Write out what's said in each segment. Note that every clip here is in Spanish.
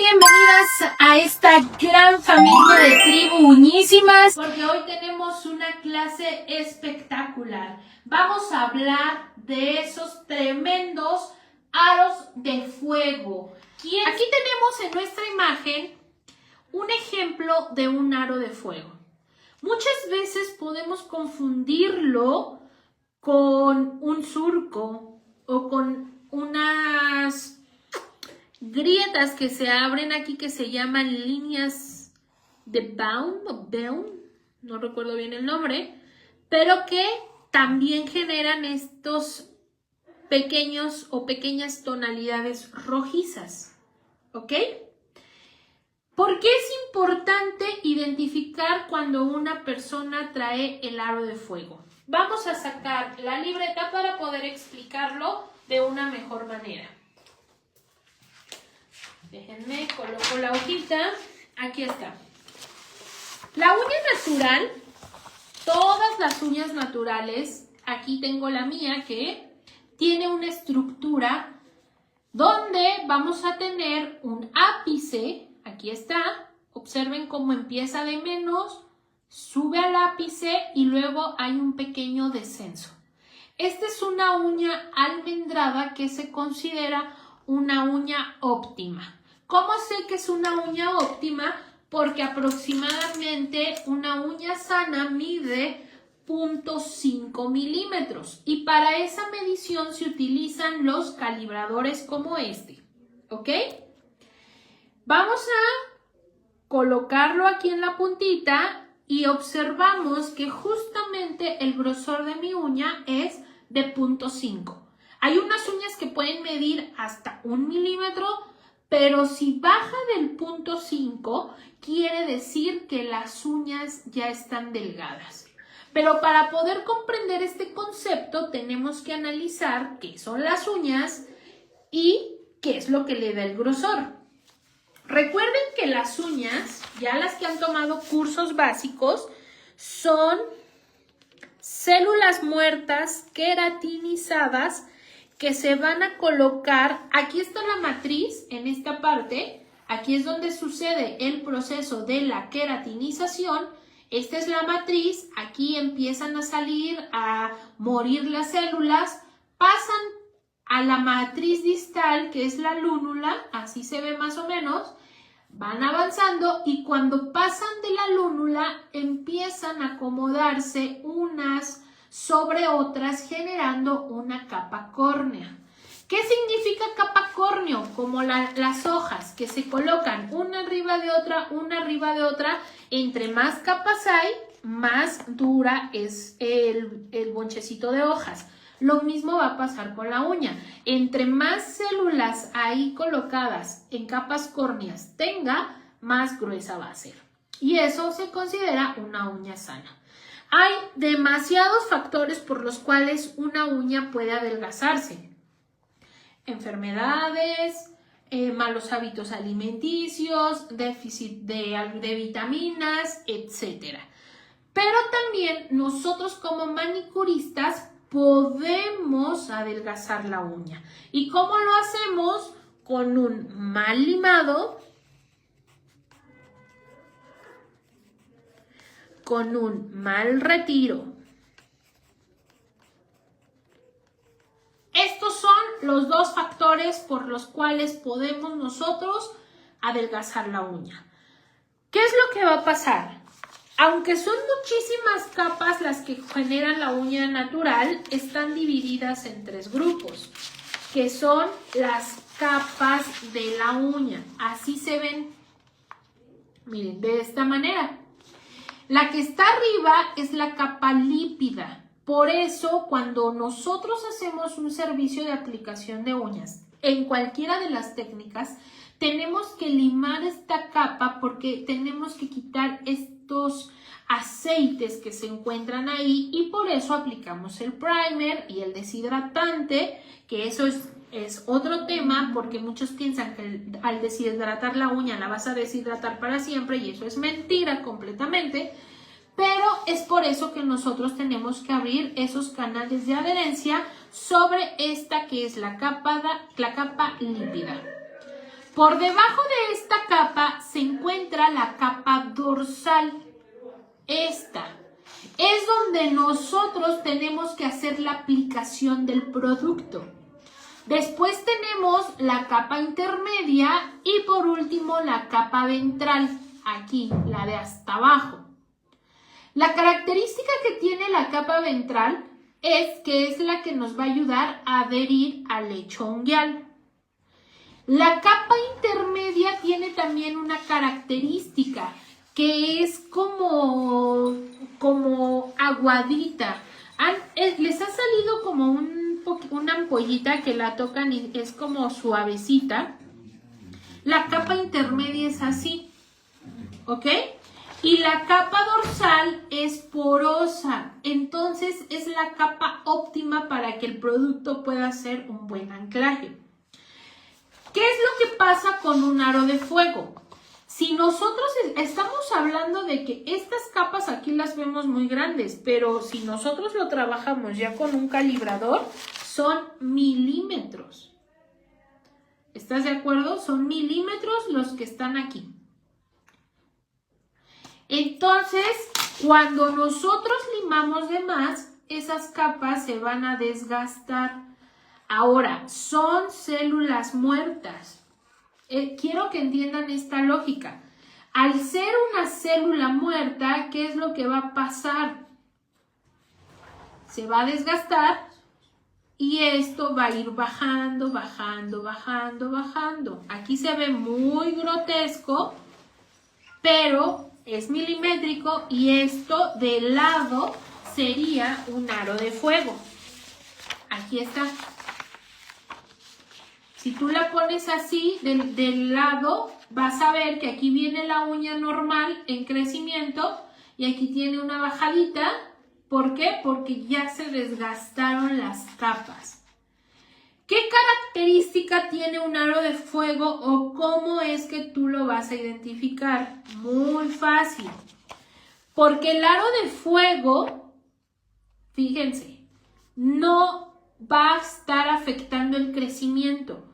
bienvenidas a esta gran familia de tribu uñísimas, porque hoy tenemos una clase espectacular. Vamos a hablar de esos tremendos aros de fuego. Aquí tenemos en nuestra imagen un ejemplo de un aro de fuego. Muchas veces podemos confundirlo con un surco o con unas grietas que se abren aquí que se llaman líneas de Baum, no recuerdo bien el nombre, pero que también generan estos pequeños o pequeñas tonalidades rojizas, ¿ok? ¿Por qué es importante identificar cuando una persona trae el aro de fuego? Vamos a sacar la libreta para poder explicarlo de una mejor manera. Déjenme, coloco la hojita. Aquí está. La uña natural, todas las uñas naturales, aquí tengo la mía que tiene una estructura donde vamos a tener un ápice. Aquí está. Observen cómo empieza de menos, sube al ápice y luego hay un pequeño descenso. Esta es una uña almendrada que se considera una uña óptima. ¿Cómo sé que es una uña óptima? Porque aproximadamente una uña sana mide 0.5 milímetros y para esa medición se utilizan los calibradores como este, ¿ok? Vamos a colocarlo aquí en la puntita y observamos que justamente el grosor de mi uña es de 0.5. Hay unas uñas que pueden medir hasta 1 milímetro, pero si baja del 0.5, quiere decir que las uñas ya están delgadas. Pero para poder comprender este concepto, tenemos que analizar qué son las uñas y qué es lo que le da el grosor. Recuerden que las uñas, ya las que han tomado cursos básicos, son células muertas queratinizadas que se van a colocar. Aquí está la matriz, en esta parte. Aquí es donde sucede el proceso de la queratinización. Esta es la matriz. Aquí empiezan a salir, a morir las células. Pasan a la matriz distal, que es la lúnula. Así se ve más o menos. Van avanzando y cuando pasan de la lúnula empiezan a acomodarse unas sobre otras generando una capa córnea. ¿Qué significa capa córneo? Como las hojas que se colocan una arriba de otra. Entre más capas hay, más dura es el bonchecito de hojas. Lo mismo va a pasar con la uña. Entre más células ahí colocadas en capas córneas tenga, más gruesa va a ser. Y eso se considera una uña sana. Hay demasiados factores por los cuales una uña puede adelgazarse. Enfermedades, malos hábitos alimenticios, déficit de vitaminas, etc. Pero también nosotros como manicuristas podemos adelgazar la uña. ¿Y cómo lo hacemos? Con un mal limado, con un mal retiro. Estos son los dos factores por los cuales podemos nosotros adelgazar la uña. ¿Qué es lo que va a pasar? Aunque son muchísimas capas las que generan la uña natural, están divididas en 3 grupos, que son las capas de la uña. Así se ven, miren, de esta manera. La que está arriba es la capa lípida. Por eso, cuando nosotros hacemos un servicio de aplicación de uñas, en cualquiera de las técnicas, tenemos que limar esta capa porque tenemos que quitar estos aceites que se encuentran ahí y por eso aplicamos el primer y el deshidratante, que eso es otro tema porque muchos piensan que al deshidratar la uña la vas a deshidratar para siempre y eso es mentira completamente. Pero es por eso que nosotros tenemos que abrir esos canales de adherencia sobre esta que es la capa lípida. Por debajo de esta capa se encuentra la capa dorsal. Esta es donde nosotros tenemos que hacer la aplicación del producto. Después tenemos la capa intermedia y por último la capa ventral, aquí, la de hasta abajo. La característica que tiene la capa ventral es que es la que nos va a ayudar a adherir al lecho unguial. La capa intermedia tiene también una característica que es como aguadita. Les ha salido como una ampollita que la tocan y es como suavecita. La capa intermedia es así, ¿ok? Y la capa dorsal es porosa, entonces es la capa óptima para que el producto pueda hacer un buen anclaje. ¿Qué es lo que pasa con un aro de fuego? Si nosotros estamos hablando de que estas capas aquí las vemos muy grandes, pero si nosotros lo trabajamos ya con un calibrador, son milímetros. ¿Estás de acuerdo? Son milímetros los que están aquí. Entonces, cuando nosotros limamos de más, esas capas se van a desgastar. Ahora, son células muertas. Quiero que entiendan esta lógica. Al ser una célula muerta, ¿qué es lo que va a pasar? Se va a desgastar y esto va a ir bajando, bajando, bajando, bajando. Aquí se ve muy grotesco, pero es milimétrico y esto de lado sería un aro de fuego. Aquí está. Si tú la pones así del lado, vas a ver que aquí viene la uña normal en crecimiento y aquí tiene una bajadita. ¿Por qué? Porque ya se desgastaron las capas. ¿Qué característica tiene un aro de fuego o cómo es que tú lo vas a identificar? Muy fácil. Porque el aro de fuego, fíjense, no va a estar afectando el crecimiento.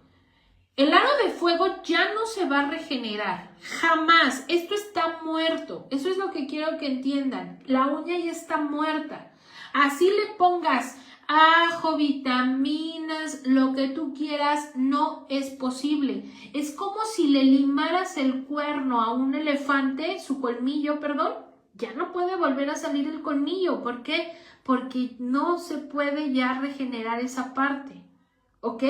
El aro de fuego ya no se va a regenerar, jamás. Esto está muerto. Eso es lo que quiero que entiendan. La uña ya está muerta. Así le pongas ajo, vitaminas, lo que tú quieras, no es posible. Es como si le limaras el cuerno a un elefante, su colmillo, perdón, ya no puede volver a salir el colmillo. ¿Por qué? Porque no se puede ya regenerar esa parte. ¿Ok?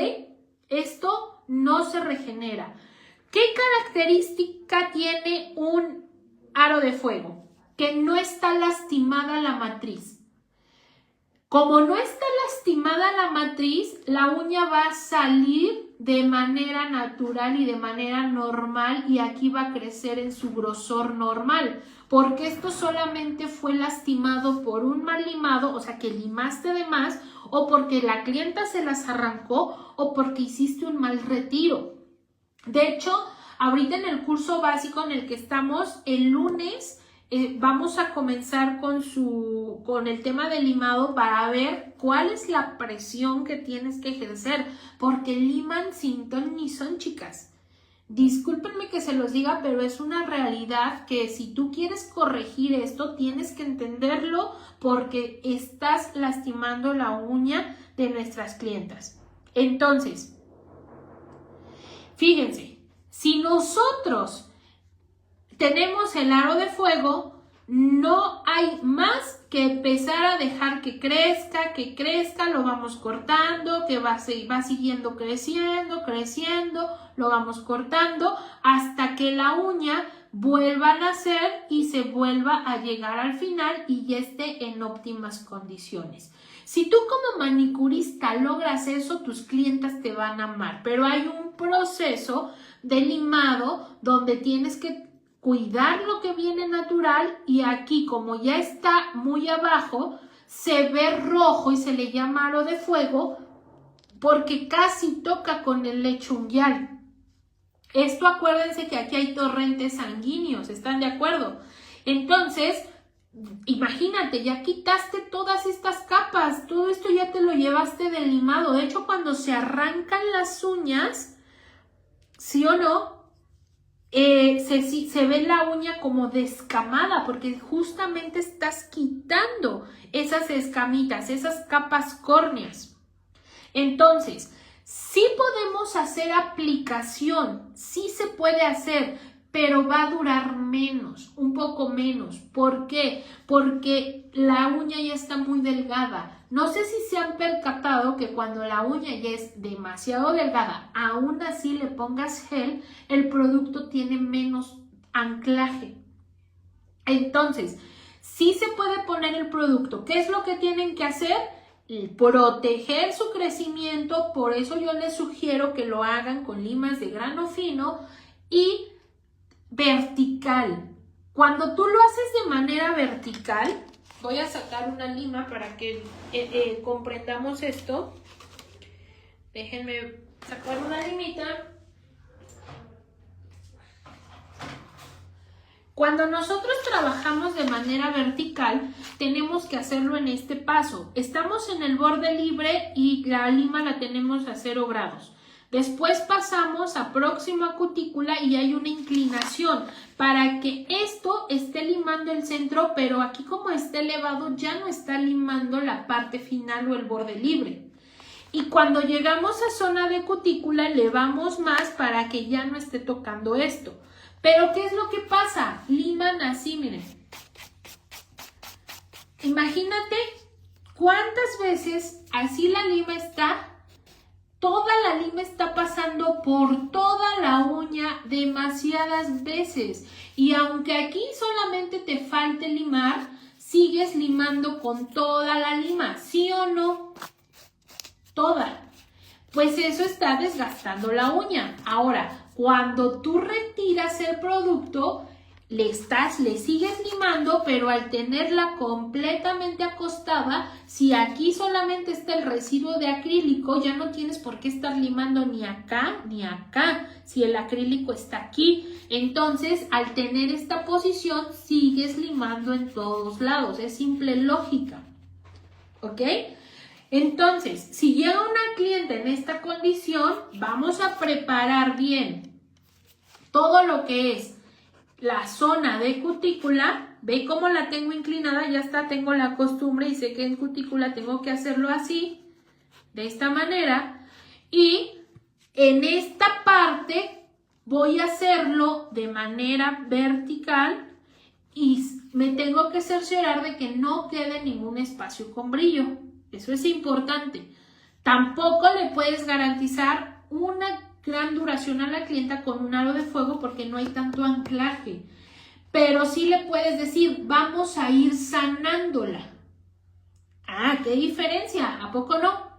Esto no se regenera. ¿Qué característica tiene un aro de fuego? Que no está lastimada la matriz. Como no está lastimada la matriz, la uña va a salir de manera natural y de manera normal y aquí va a crecer en su grosor normal. Porque esto solamente fue lastimado por un mal limado, o sea que limaste de más, o porque la clienta se las arrancó, o porque hiciste un mal retiro. De hecho, ahorita en el curso básico en el que estamos, el lunes vamos a comenzar con el tema del limado para ver cuál es la presión que tienes que ejercer, porque liman sin ton ni son, chicas. Discúlpenme que se los diga, pero es una realidad que si tú quieres corregir esto, tienes que entenderlo porque estás lastimando la uña de nuestras clientas. Entonces, fíjense, si nosotros tenemos el aro de fuego, no hay más que empezar a dejar que crezca, lo vamos cortando, que va siguiendo creciendo, lo vamos cortando hasta que la uña vuelva a nacer y se vuelva a llegar al final y ya esté en óptimas condiciones. Si tú como manicurista logras eso, tus clientas te van a amar, pero hay un proceso de limado donde tienes que cuidar lo que viene natural y aquí como ya está muy abajo se ve rojo y se le llama aro de fuego porque casi toca con el lecho unguial. Esto acuérdense que aquí hay torrentes sanguíneos, ¿están de acuerdo? Entonces, imagínate, ya quitaste todas estas capas, todo esto ya te lo llevaste del limado. De hecho, cuando se arrancan las uñas, ¿Sí o no? Se ve la uña como descamada porque justamente estás quitando esas escamitas, esas capas córneas. Entonces, sí podemos hacer aplicación, sí se puede hacer, pero va a durar menos, un poco menos. ¿Por qué? Porque la uña ya está muy delgada. No sé si se han percatado que cuando la uña ya es demasiado delgada, aún así le pongas gel, el producto tiene menos anclaje. Entonces, sí se puede poner el producto. ¿Qué es lo que tienen que hacer? Proteger su crecimiento, por eso yo les sugiero que lo hagan con limas de grano fino y vertical. Cuando tú lo haces de manera vertical, voy a sacar una lima para que comprendamos esto. Déjenme sacar una limita. Cuando nosotros trabajamos de manera vertical, tenemos que hacerlo en este paso. Estamos en el borde libre y la lima la tenemos a 0 grados. Después pasamos a próxima cutícula y hay una inclinación para que esto esté limando el centro, pero aquí como está elevado ya no está limando la parte final o el borde libre. Y cuando llegamos a zona de cutícula elevamos más para que ya no esté tocando esto. Pero ¿qué es lo que pasa? Liman así, miren. Imagínate cuántas veces así la lima está. Toda la lima está pasando por toda la uña demasiadas veces. Y aunque aquí solamente te falte limar, sigues limando con toda la lima, ¿sí o no? Toda. Pues eso está desgastando la uña. Ahora, cuando tú retiras el producto, le sigues limando, pero al tenerla completamente acostada, si aquí solamente está el residuo de acrílico, ya no tienes por qué estar limando ni acá ni acá, si el acrílico está aquí. Entonces, al tener esta posición, sigues limando en todos lados. Es simple lógica. ¿Ok? Entonces, si llega una cliente en esta condición, vamos a preparar bien todo lo que es la zona de cutícula. Ve cómo la tengo inclinada, ya está, tengo la costumbre y sé que en cutícula tengo que hacerlo así, de esta manera. Y en esta parte voy a hacerlo de manera vertical y me tengo que cerciorar de que no quede ningún espacio con brillo. Eso es importante. Tampoco le puedes garantizar una gran duración a la clienta con un aro de fuego porque no hay tanto anclaje. Pero sí le puedes decir, vamos a ir sanándola. Ah, ¿qué diferencia? ¿A poco no?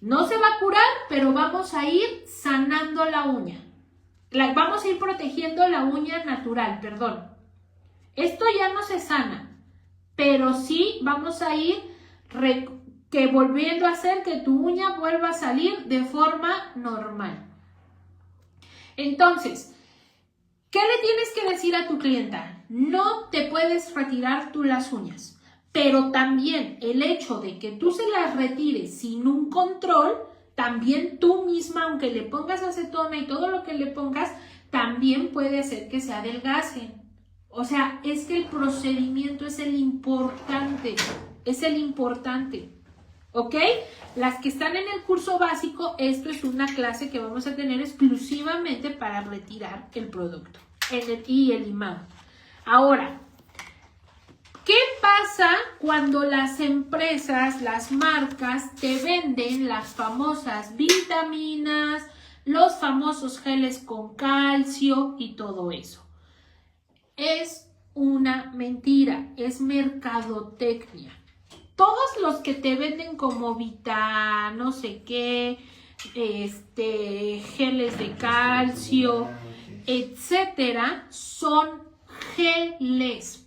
No se va a curar, pero vamos a ir sanando la uña. Vamos a ir protegiendo la uña natural, perdón. Esto ya no se sana, pero sí vamos a ir volviendo a hacer que tu uña vuelva a salir de forma normal. Entonces, ¿qué le tienes que decir a tu clienta? No te puedes retirar tú las uñas, pero también el hecho de que tú se las retires sin un control, también tú misma, aunque le pongas acetona y todo lo que le pongas, también puede hacer que se adelgacen. O sea, es que el procedimiento es el importante, ¿ok? Las que están en el curso básico, esto es una clase que vamos a tener exclusivamente para retirar el producto y el limado. Ahora, ¿qué pasa cuando las empresas, las marcas, te venden las famosas vitaminas, los famosos geles con calcio y todo eso? Es una mentira, es mercadotecnia. Todos los que te venden como Vita, no sé qué, geles de calcio, etcétera, son geles.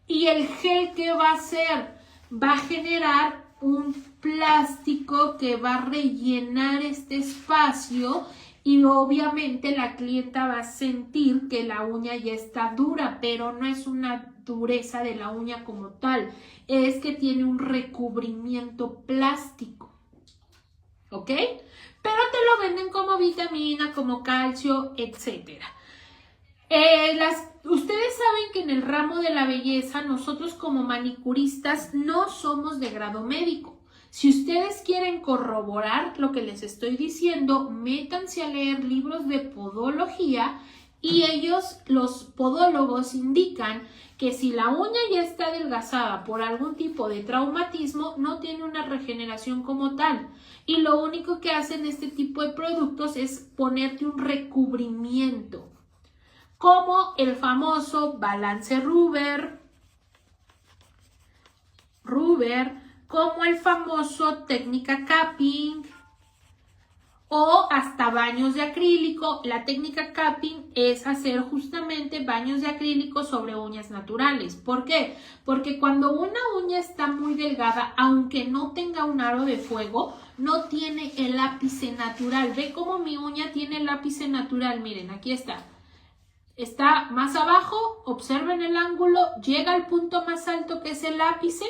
¿Y el gel qué va a hacer? Va a generar un plástico que va a rellenar este espacio y obviamente la clienta va a sentir que la uña ya está dura, pero no es una dureza de la uña como tal, es que tiene un recubrimiento plástico. ¿ok? Pero te lo venden como vitamina, como calcio, etc. Ustedes saben que en el ramo de la belleza nosotros como manicuristas no somos de grado médico. Si ustedes quieren corroborar lo que les estoy diciendo, métanse a leer libros de podología y ellos, los podólogos, indican que si la uña ya está adelgazada por algún tipo de traumatismo, no tiene una regeneración como tal. Y lo único que hacen este tipo de productos es ponerte un recubrimiento, como el famoso Balance Ruber, como el famoso Técnica Capping o hasta baños de acrílico. La técnica Capping es hacer justamente baños de acrílico sobre uñas naturales. ¿Por qué? Porque cuando una uña está muy delgada, aunque no tenga un aro de fuego, no tiene el ápice natural. ¿Ve cómo mi uña tiene el ápice natural? Miren, aquí está. Está más abajo, observen el ángulo, llega al punto más alto que es el ápice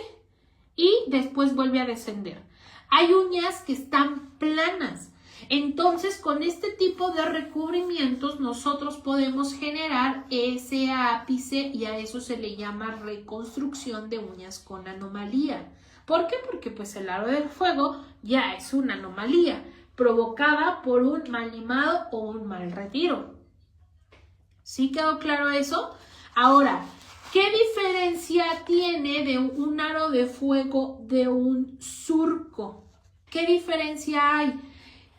y después vuelve a descender. Hay uñas que están planas. Entonces, con este tipo de recubrimientos nosotros podemos generar ese ápice y a eso se le llama reconstrucción de uñas con anomalía. ¿Por qué? Porque pues el aro del fuego ya es una anomalía provocada por un mal limado o un mal retiro. ¿Sí quedó claro eso? Ahora, ¿qué diferencia tiene de un aro de fuego de un surco? ¿Qué diferencia hay?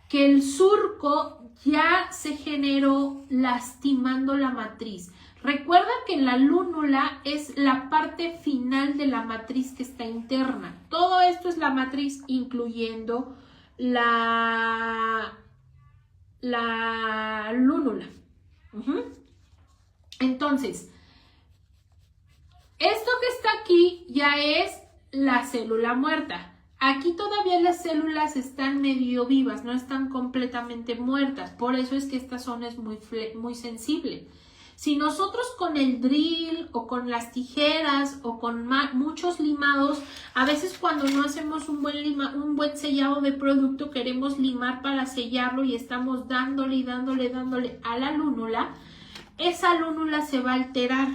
Que el surco ya se generó lastimando la matriz. Recuerda que la lúnula es la parte final de la matriz que está interna. Todo esto es la matriz, incluyendo la lúnula. Entonces, esto que está aquí ya es la célula muerta. Aquí todavía las células están medio vivas, no están completamente muertas. Por eso es que esta zona es muy sensible. Si nosotros con el drill o con las tijeras o con muchos limados, a veces cuando no hacemos un buen sellado de producto, queremos limar para sellarlo y estamos dándole y dándole a la lúnula, esa lúnula se va a alterar.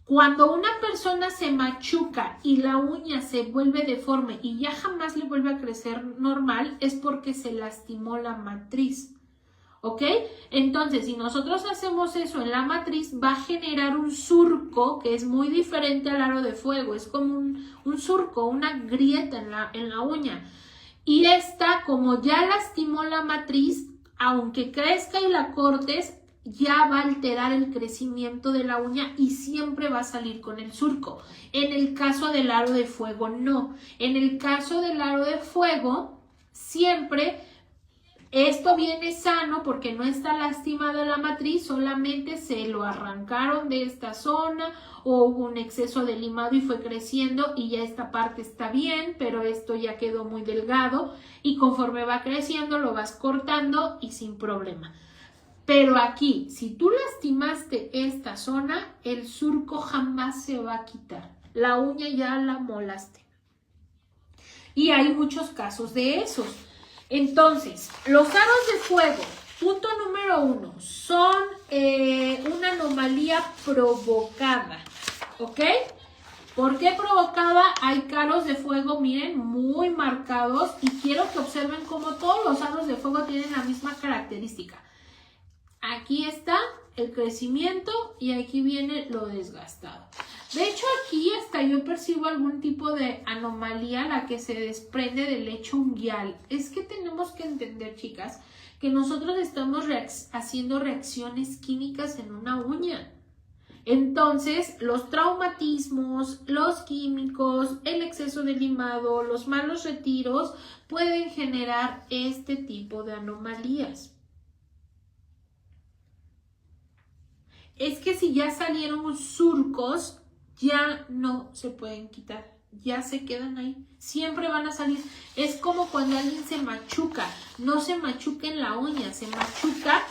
Cuando una persona se machuca y la uña se vuelve deforme y ya jamás le vuelve a crecer normal, es porque se lastimó la matriz. ¿Ok? Entonces, si nosotros hacemos eso en la matriz, va a generar un surco que es muy diferente al aro de fuego. Es como un surco, una grieta en la uña. Y esta, como ya lastimó la matriz, aunque crezca y la cortes, ya va a alterar el crecimiento de la uña y siempre va a salir con el surco. En el caso del aro de fuego, no. En el caso del aro de fuego, siempre esto viene sano porque no está lastimada la matriz, solamente se lo arrancaron de esta zona o hubo un exceso de limado y fue creciendo y ya esta parte está bien, pero esto ya quedó muy delgado y conforme va creciendo lo vas cortando y sin problema. Pero aquí, si tú lastimaste esta zona, el surco jamás se va a quitar. La uña ya la molaste. Y hay muchos casos de esos. Entonces, los aros de fuego, punto número 1, son una anomalía provocada. ¿Ok? ¿Por qué provocada? Hay aros de fuego, miren, muy marcados. Y quiero que observen cómo todos los aros de fuego tienen la misma característica. Aquí está el crecimiento y aquí viene lo desgastado. De hecho, aquí hasta yo percibo algún tipo de anomalía, la que se desprende del lecho unguial. Es que tenemos que entender, chicas, que nosotros estamos haciendo reacciones químicas en una uña. Entonces, los traumatismos, los químicos, el exceso de limado, los malos retiros pueden generar este tipo de anomalías. Es que si ya salieron surcos, ya no se pueden quitar, ya se quedan ahí, siempre van a salir. Es como cuando alguien se machuca, no se machuca en la uña, se machuca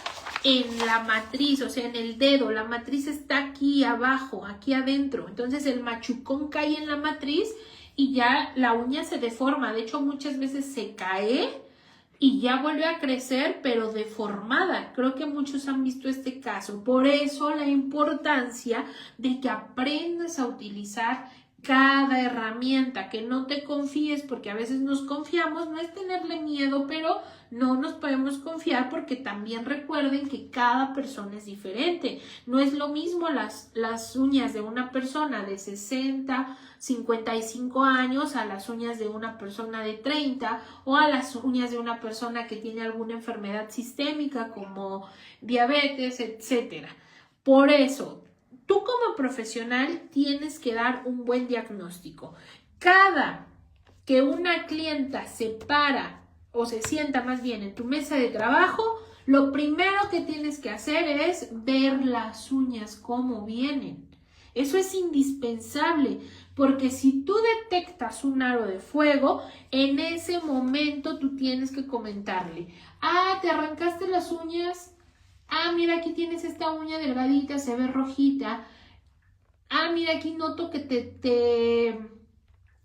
en la matriz, o sea, en el dedo. La matriz está aquí abajo, aquí adentro, entonces el machucón cae en la matriz y ya la uña se deforma. De hecho, muchas veces se cae y ya vuelve a crecer, pero deformada. Creo que muchos han visto este caso. Por eso la importancia de que aprendas a utilizar cada herramienta, que no te confíes, porque a veces nos confiamos, no es tenerle miedo, pero no nos podemos confiar porque también recuerden que cada persona es diferente. No es lo mismo las uñas de una persona de 60, 55 años a las uñas de una persona de 30 o a las uñas de una persona que tiene alguna enfermedad sistémica como diabetes, etcétera. Por eso, tú como profesional tienes que dar un buen diagnóstico. Cada que una clienta se para o se sienta más bien en tu mesa de trabajo, lo primero que tienes que hacer es ver las uñas cómo vienen. Eso es indispensable, porque si tú detectas un aro de fuego, en ese momento tú tienes que comentarle: ah, ¿te arrancaste las uñas? Ah, mira, aquí tienes esta uña delgadita, se ve rojita. Ah, mira, aquí noto que te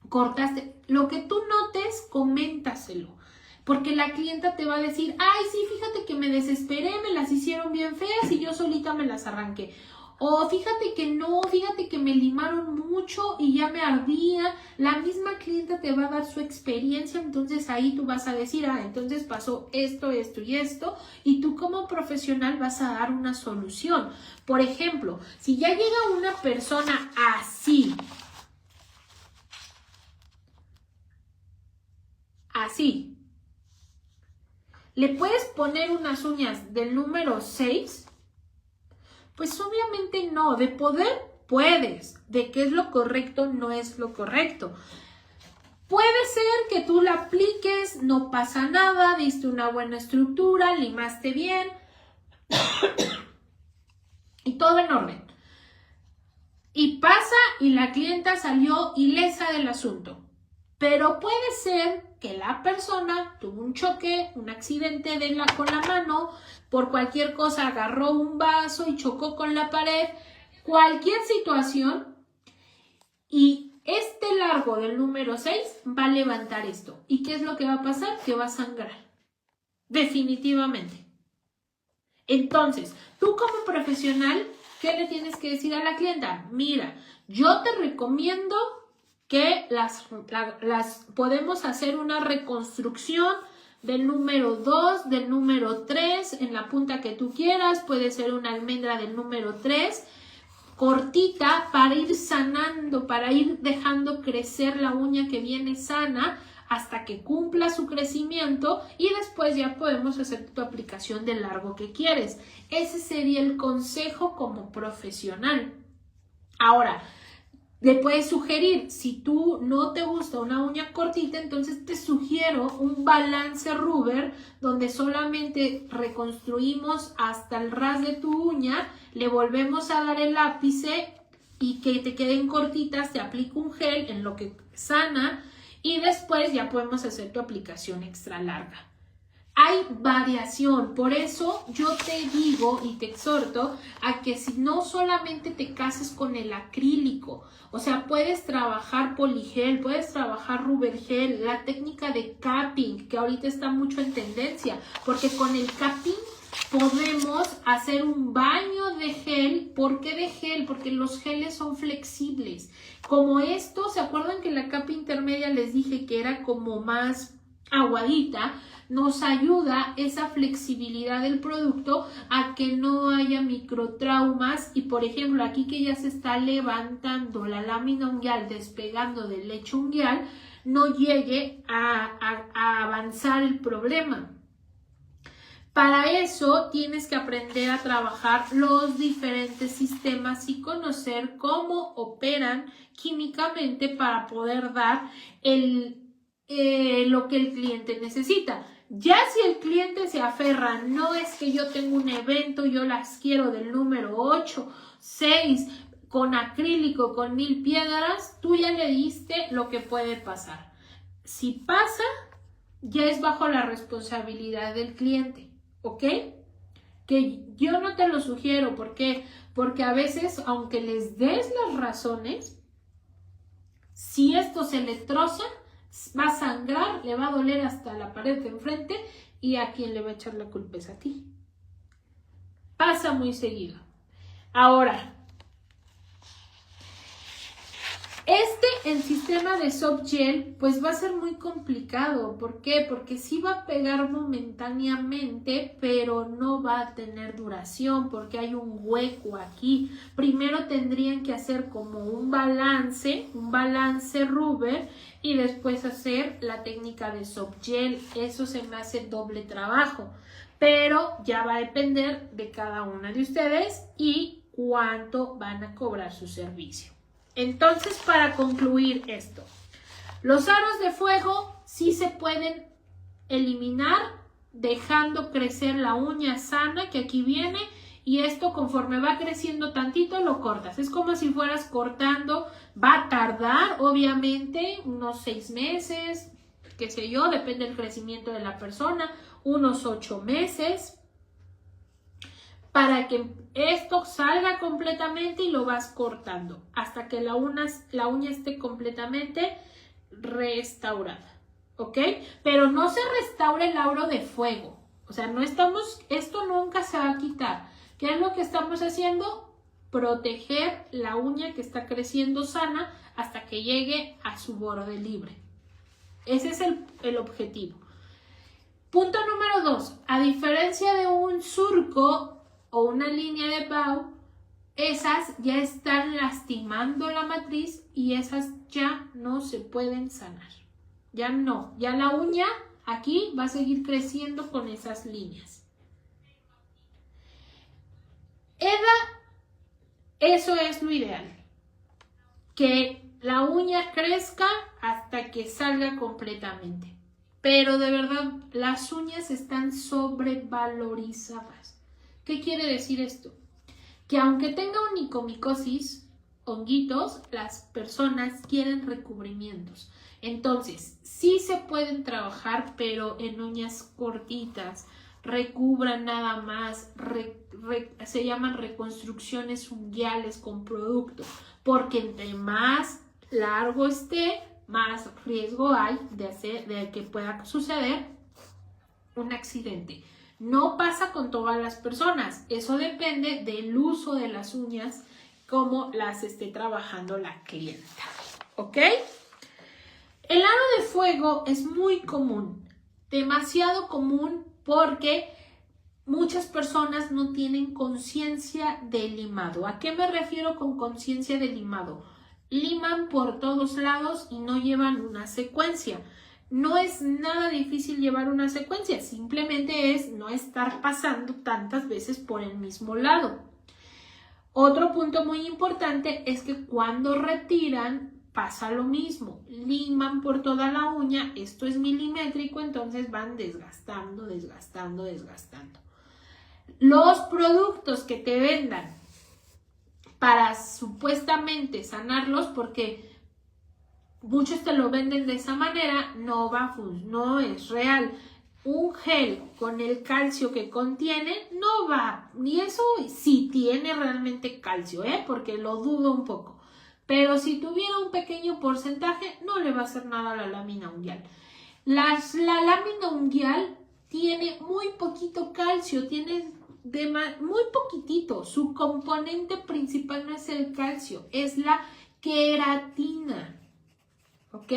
cortaste. Lo que tú notes, coméntaselo. Porque la clienta te va a decir: ay, sí, fíjate que me desesperé, me las hicieron bien feas y yo solita me las arranqué. O fíjate que no, fíjate que me limaron mucho y ya me ardía. La misma clienta te va a dar su experiencia, entonces ahí tú vas a decir: ah, entonces pasó esto, esto y esto, y tú como profesional vas a dar una solución. Por ejemplo, si ya llega una persona así, ¿le puedes poner unas uñas del número 6? Pues obviamente no. De poder, puedes. De qué es lo correcto, no es lo correcto. Puede ser que tú la apliques, no pasa nada, diste una buena estructura, limaste bien y todo en orden. Y pasa y la clienta salió ilesa del asunto. Pero puede ser que la persona tuvo un choque, un accidente con la mano, por cualquier cosa agarró un vaso y chocó con la pared, cualquier situación, y este largo del número 6 va a levantar esto. ¿Y qué es lo que va a pasar? Que va a sangrar. Definitivamente. Entonces, tú como profesional, ¿qué le tienes que decir a la clienta? Mira, yo te recomiendo que podemos hacer una reconstrucción del número 2, del número 3, en la punta que tú quieras. Puede ser una almendra del número 3, cortita, para ir sanando, para ir dejando crecer la uña que viene sana hasta que cumpla su crecimiento, y después ya podemos hacer tu aplicación del largo que quieres. Ese sería el consejo como profesional. Ahora, le puedes sugerir, si tú no te gusta una uña cortita, entonces te sugiero un balance rubber donde solamente reconstruimos hasta el ras de tu uña, le volvemos a dar el ápice y que te queden cortitas, te aplico un gel en lo que sana y después ya podemos hacer tu aplicación extra larga. Hay variación, por eso yo te digo y te exhorto a que si no solamente te cases con el acrílico, o sea, puedes trabajar poligel, puedes trabajar rubber gel, la técnica de capping, que ahorita está mucho en tendencia, porque con el capping podemos hacer un baño de gel. ¿Por qué de gel? Porque los geles son flexibles. Como esto, ¿se acuerdan que la capa intermedia les dije que era como más aguadita? Nos ayuda esa flexibilidad del producto a que no haya microtraumas y, por ejemplo, aquí que ya se está levantando la lámina unguial, despegando del lecho unguial, no llegue a avanzar el problema. Para eso tienes que aprender a trabajar los diferentes sistemas y conocer cómo operan químicamente para poder dar lo que el cliente necesita. Ya si el cliente se aferra, no es que yo tengo un evento, yo las quiero del número 8, 6, con acrílico, con 1000 piedras, tú ya le diste lo que puede pasar. Si pasa, ya es bajo la responsabilidad del cliente, ¿ok? Que yo no te lo sugiero, ¿por qué? Porque a veces, aunque les des las razones, si esto se le troza, va a sangrar, le va a doler hasta la pared de enfrente y a quien le va a echar la culpa es a ti. Pasa muy seguido. Ahora, el sistema de soft gel, pues va a ser muy complicado. ¿Por qué? Porque sí va a pegar momentáneamente, pero no va a tener duración porque hay un hueco aquí. Primero tendrían que hacer como un balance rubber y después hacer la técnica de soft gel. Eso se me hace doble trabajo, pero ya va a depender de cada una de ustedes y cuánto van a cobrar su servicio. Entonces, para concluir esto, los aros de fuego sí se pueden eliminar dejando crecer la uña sana que aquí viene, y esto conforme va creciendo tantito lo cortas. Es como si fueras cortando, va a tardar obviamente unos 6 meses, qué sé yo, depende del crecimiento de la persona, unos 8 meses. Para que esto salga completamente y lo vas cortando hasta que la uña esté completamente restaurada, ¿ok? Pero no se restaura el aro de fuego, o sea, esto nunca se va a quitar. ¿Qué es lo que estamos haciendo? Proteger la uña que está creciendo sana hasta que llegue a su borde libre. Ese es el objetivo. Punto número 2, a diferencia de un surco o una línea de Bow, esas ya están lastimando la matriz y esas ya no se pueden sanar. Ya no, ya la uña aquí va a seguir creciendo con esas líneas. Eso es lo ideal, que la uña crezca hasta que salga completamente. Pero de verdad, las uñas están sobrevalorizadas. ¿Qué quiere decir esto? Que aunque tenga onicomicosis, honguitos, las personas quieren recubrimientos. Entonces, sí se pueden trabajar, pero en uñas cortitas. Recubran nada más, se llaman reconstrucciones unguiales con producto, porque entre más largo esté, más riesgo hay de que pueda suceder un accidente. No pasa con todas las personas, eso depende del uso de las uñas, cómo las esté trabajando la clienta, ¿ok? El aro de fuego es muy común, demasiado común, porque muchas personas no tienen conciencia de limado. ¿A qué me refiero con conciencia de limado? Liman por todos lados y no llevan una secuencia. No es nada difícil llevar una secuencia, simplemente es no estar pasando tantas veces por el mismo lado. Otro punto muy importante es que cuando retiran pasa lo mismo, liman por toda la uña, esto es milimétrico, entonces van desgastando. Los productos que te vendan para supuestamente sanarlos, porque muchos te lo venden de esa manera, no es real. Un gel con el calcio que contiene no va, ni eso si tiene realmente calcio, porque lo dudo un poco. Pero si tuviera un pequeño porcentaje, no le va a hacer nada a la lámina unguial. La lámina unguial tiene muy poquito calcio, tiene muy poquitito. Su componente principal no es el calcio, es la queratina. ¿Ok?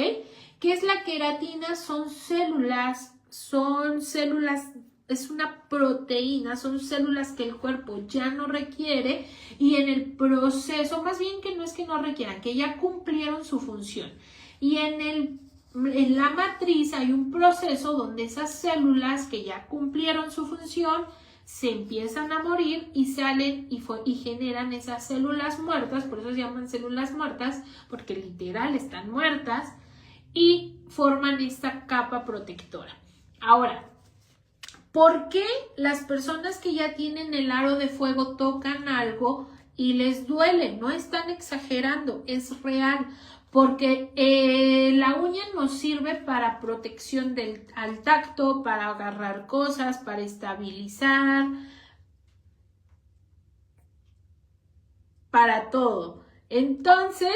¿Qué es la queratina? Son células, es una proteína, son células que el cuerpo ya no requiere y en el proceso, más bien que no es que no requieran, que ya cumplieron su función. Y en la matriz hay un proceso donde esas células que ya cumplieron su función se empiezan a morir y salen y generan esas células muertas, por eso se llaman células muertas, porque literal están muertas, y forman esta capa protectora. Ahora, ¿por qué las personas que ya tienen el aro de fuego tocan algo y les duele? No están exagerando, es real. Porque la uña nos sirve para protección al tacto, para agarrar cosas, para estabilizar, para todo. Entonces,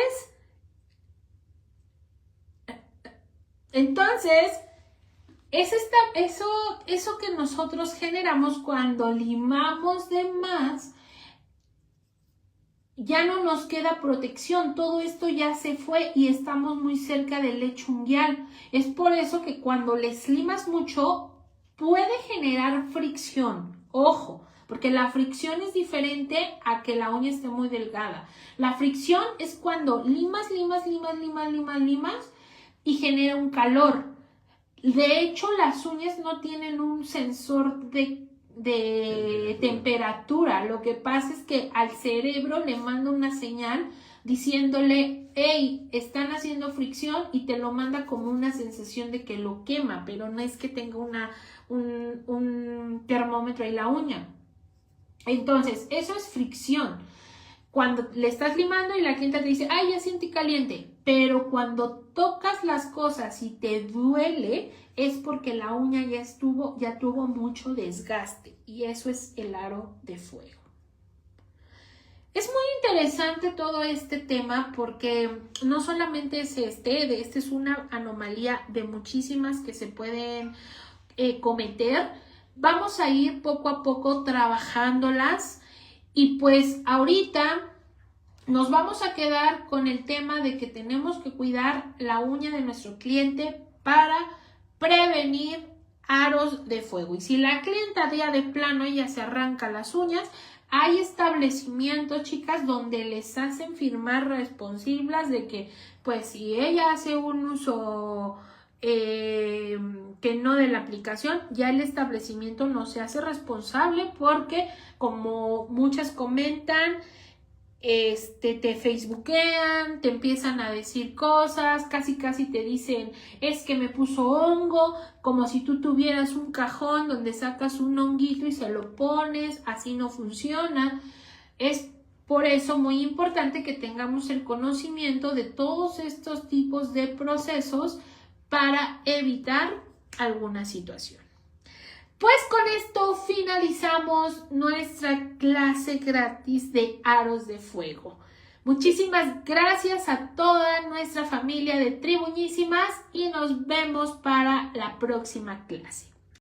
Entonces, eso que nosotros generamos cuando limamos de más, ya no nos queda protección, todo esto ya se fue y estamos muy cerca del lecho unguial. Es por eso que cuando les limas mucho puede generar fricción. Ojo, porque la fricción es diferente a que la uña esté muy delgada. La fricción es cuando limas y genera un calor. De hecho, las uñas no tienen un sensor de temperatura. Lo que pasa es que al cerebro le manda una señal diciéndole, hey, están haciendo fricción, y te lo manda como una sensación de que lo quema, pero no es que tenga un termómetro en la uña. Entonces, eso es fricción. Cuando le estás limando y la clienta te dice, ay, ya siento caliente, pero cuando tocas las cosas y te duele, es porque la uña ya tuvo mucho desgaste, y eso es el aro de fuego. Es muy interesante todo este tema porque no solamente es este es una anomalía de muchísimas que se pueden cometer. Vamos a ir poco a poco trabajándolas, y pues ahorita nos vamos a quedar con el tema de que tenemos que cuidar la uña de nuestro cliente para prevenir aros de fuego. Y si la clienta ya de plano ella se arranca las uñas, hay establecimientos, chicas, donde les hacen firmar responsables de que, pues, si ella hace un uso que no de la aplicación, ya el establecimiento no se hace responsable, porque como muchas comentan, te facebookean, te empiezan a decir cosas, casi te dicen, es que me puso hongo, como si tú tuvieras un cajón donde sacas un honguito y se lo pones. Así no funciona. Es por eso muy importante que tengamos el conocimiento de todos estos tipos de procesos para evitar alguna situación. Pues con esto finalizamos nuestra clase gratis de aros de fuego. Muchísimas gracias a toda nuestra familia de Tribuñísimas y nos vemos para la próxima clase.